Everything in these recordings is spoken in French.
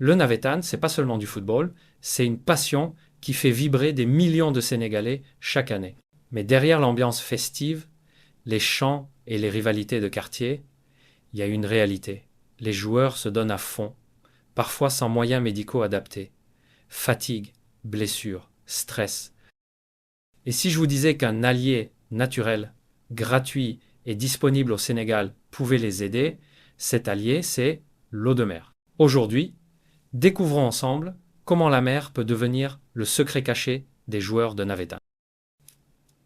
Le Navétane, c'est pas seulement du football, c'est une passion qui fait vibrer des millions de Sénégalais chaque année. Mais derrière l'ambiance festive, les chants et les rivalités de quartier, il y a une réalité. Les joueurs se donnent à fond, parfois sans moyens médicaux adaptés. Fatigue, blessures, stress. Et si je vous disais qu'un allié naturel, gratuit et disponible au Sénégal pouvait les aider, cet allié, c'est l'eau de mer. Aujourd'hui, découvrons ensemble comment la mer peut devenir le secret caché des joueurs de Navétane.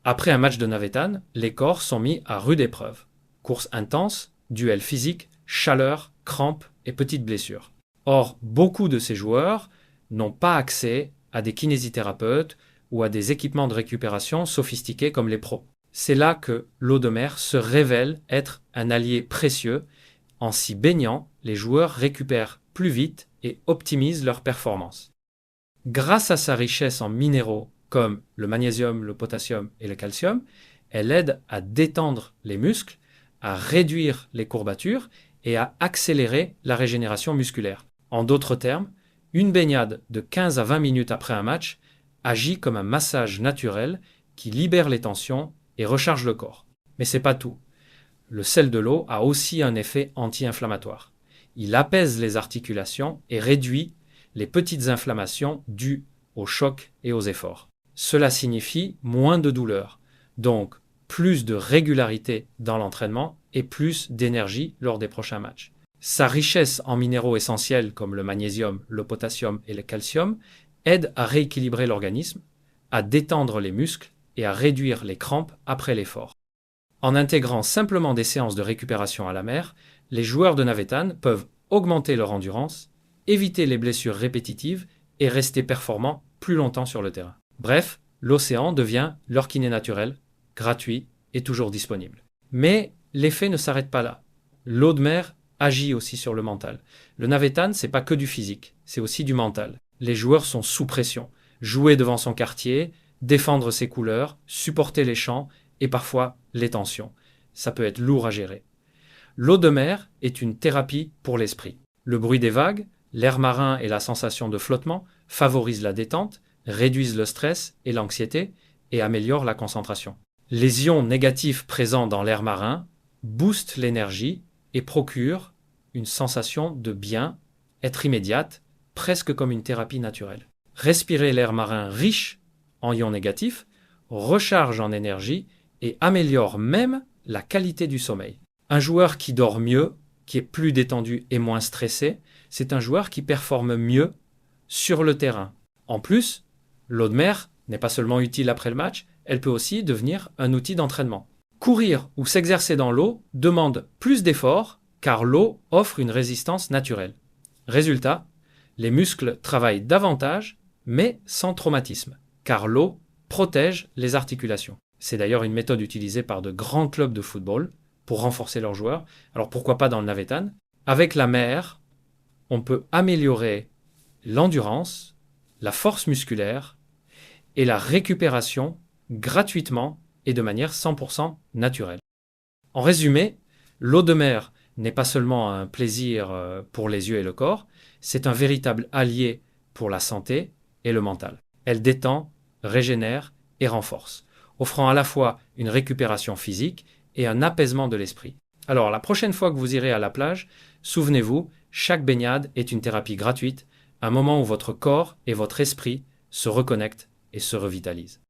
Après un match de Navétane, les corps sont mis à rude épreuve. Course intense, duel physique, chaleur, crampes et petites blessures. Or, beaucoup de ces joueurs n'ont pas accès à des kinésithérapeutes ou à des équipements de récupération sophistiqués comme les pros. C'est là que l'eau de mer se révèle être un allié précieux. En s'y baignant, les joueurs récupèrent plus vite et optimisent leur performance. Grâce à sa richesse en minéraux comme le magnésium, le potassium et le calcium, elle aide à détendre les muscles, à réduire les courbatures et à accélérer la régénération musculaire. En d'autres termes, une baignade de 15 à 20 minutes après un match agit comme un massage naturel qui libère les tensions et recharge le corps. Mais c'est pas tout. Le sel de l'eau a aussi un effet anti-inflammatoire. Il apaise les articulations et réduit les petites inflammations dues au choc et aux efforts. Cela signifie moins de douleur, donc plus de régularité dans l'entraînement et plus d'énergie lors des prochains matchs. Sa richesse en minéraux essentiels comme le magnésium, le potassium et le calcium aide à rééquilibrer l'organisme, à détendre les muscles et à réduire les crampes après l'effort. En intégrant simplement des séances de récupération à la mer, les joueurs de Navétane peuvent augmenter leur endurance, éviter les blessures répétitives et rester performants plus longtemps sur le terrain. Bref, l'océan devient leur kiné naturel, gratuit et toujours disponible. Mais l'effet ne s'arrête pas là. L'eau de mer agit aussi sur le mental. Le Navétane, c'est pas que du physique, c'est aussi du mental. Les joueurs sont sous pression. Jouer devant son quartier, défendre ses couleurs, supporter les chants et parfois les tensions. Ça peut être lourd à gérer. L'eau de mer est une thérapie pour l'esprit. Le bruit des vagues, l'air marin et la sensation de flottement favorisent la détente, réduisent le stress et l'anxiété et améliorent la concentration. Les ions négatifs présents dans l'air marin boostent l'énergie et procurent une sensation de bien-être immédiate, presque comme une thérapie naturelle. Respirer l'air marin riche en ions négatifs recharge en énergie et améliore même la qualité du sommeil. Un joueur qui dort mieux, qui est plus détendu et moins stressé, c'est un joueur qui performe mieux sur le terrain. En plus, l'eau de mer n'est pas seulement utile après le match, elle peut aussi devenir un outil d'entraînement. Courir ou s'exercer dans l'eau demande plus d'efforts car l'eau offre une résistance naturelle. Résultat, les muscles travaillent davantage mais sans traumatisme car l'eau protège les articulations. C'est d'ailleurs une méthode utilisée par de grands clubs de football pour renforcer leurs joueurs. Alors pourquoi pas dans le Navétane? Avec la mer, on peut améliorer l'endurance, la force musculaire et la récupération gratuitement et de manière 100% naturelle. En résumé, l'eau de mer n'est pas seulement un plaisir pour les yeux et le corps, c'est un véritable allié pour la santé et le mental. Elle détend, régénère et renforce, offrant à la fois une récupération physique et un apaisement de l'esprit. Alors, la prochaine fois que vous irez à la plage, souvenez-vous, chaque baignade est une thérapie gratuite, un moment où votre corps et votre esprit se reconnectent et se revitalisent.